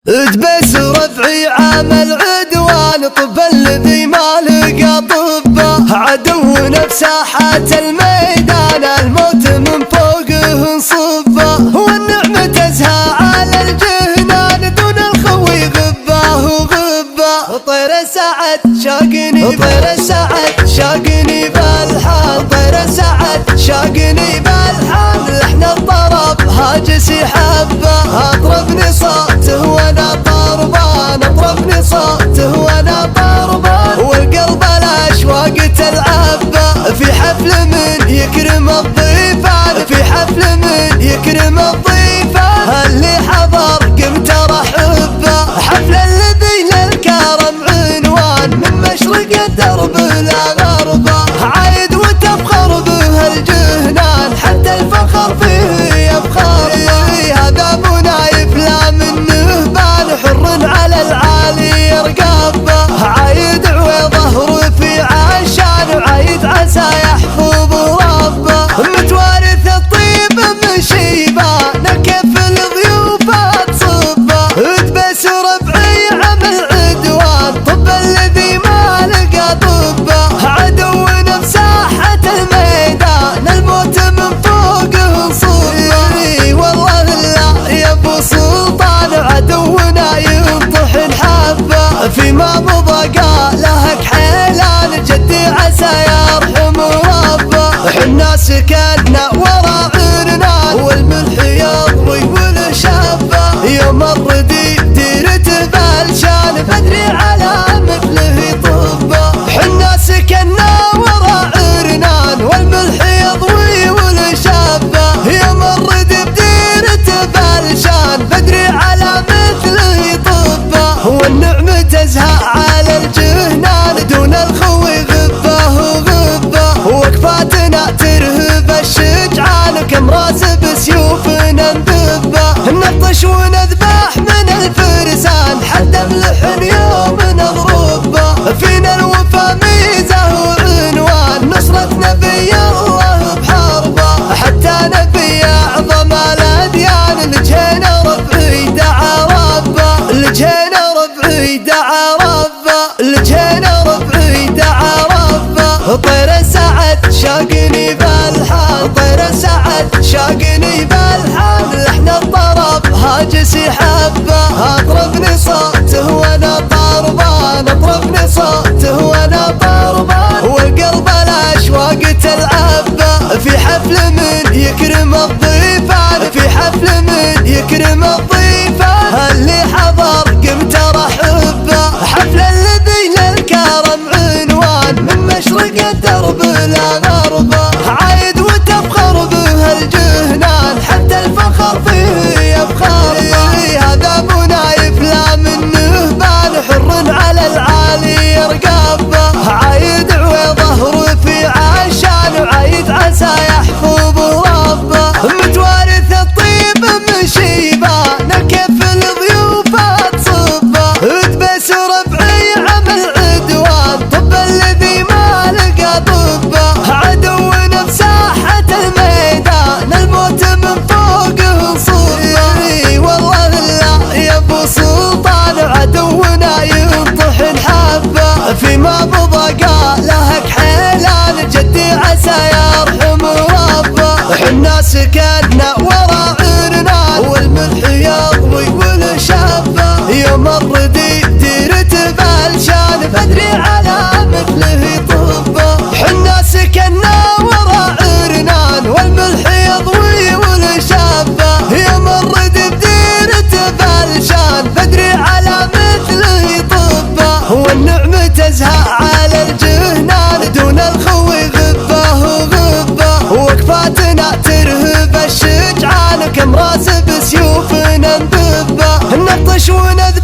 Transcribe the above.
ادبس رفعي عمل عدوان، طب الذي ما لقى طبه، عدونا بساحة الميدان الموت من فوقه نصبه، والنعمة تزهى على الجهنان دون الخوي غبه وغبه. طير السعد شاقني، طير السعد شاقني بالحال، طير السعد شاقني بالحال، لحن الطرب هاجسي حبه، اطربني صوته وانا طربان، اطربني صوته وانا طربان، والقلب الاشواق تلعبه، في حفل من يكرم الضيفان، في حفل من يكرم الضيفان، اللي حضر قمت رحبه، حفل الذي للكرم عنوان، من مشرق الدرب لغربه، عايد وتفخر به الجهنان، حتى الفخر فيه يفخر، هذا ابو نايف لا منه بان، حر على العالي يرقبه، عايد عويضه رفيع عشان، عايد عسى يحفظ ربه، متوارث الطيب من شيبان، كيف الضيوف تصبه، ادبس ربعي عمل عدوان، طب الذي ما لقى طبه، عدونا بساحة الميدان الموت من فوقه نصبه، والله لا يا ابو سلطان عدونا ينطحن حبه، فيما مضى قالهك حيلان جدي عسى يرحم ربه، حنا سكننا ورا عرنان، والملح يضوي والشبه، يوم الردي ديرته بالشان، بدري على مثله طبه، حنا سكننا ورا عرنان، والملح يضوي والشبه، يوم الردي بديرته بالشان، بدري على مثله طبه، والنعمة تزهى على الجهنان دون الخوي غبه وغبه، وكفاتنا ترهب الشجعان، كم راس بسيوفنا نذبه، نبطش ونذبح من الفرسان، حتى ملحن يوم نضربه، فينا الوفا ميزه وعنوان، نصرة نبي الله بحربه، حتى نبي اعظم الاديان، لجينا ربعي دعا ربه، لجينا ربعي دعا ربه، لجينا ربعي دعا ربه، طير السعد شاقني بالحال، طير السعد شاقني بالحال، لحن الطرب هاجسي حبه، اطربني صوته وانا طربان، اطربني صوته وانا طربان، والقلب الاشواق تلعبه، في حفل من يكرم الضيفان، في حفل من يكرم الضيفان، اللي حضر قمت رحبه، حفل الذي للكرم عنوان، من مشرق الدرب لغربه، عايد وتفخر به الجهنان، حتى الفخر فيه يفخر، هذا ابو نايف لا منه بان، حر على العالي يرقبه، عايد عويضه رفيع عشان، وعايد عسى يحفظ ربه، متوارث الطيب من شيبان، كيف الضيوف تصبه، ادبس ربعي عمل عدوان، طب الذي ما لقى طبه، عدونا بساحة الميدان الموت من فوقه نصبه، والله لا يا ابو سلطان عدونا ينطحن حبه، فيما مضى قالهك حيلان جدي عسى يرحم ربه، حنا سكننا ورا عرنان، والملح يضوي والشبه، يوم الردي ديرته بالشان، بدري على مثله طبه، حنا سكننا ورا عرنان، والملح يضوي والشبه، يوم الردي بديرته بالشان، بدري على مثله طبه، والنعمة تزهى على الجهنان دون الخوي غبه وغبه، وكفاتنا ترهب الشجعان، كم راس بسيوفنا نذبه، نبطش ونذبح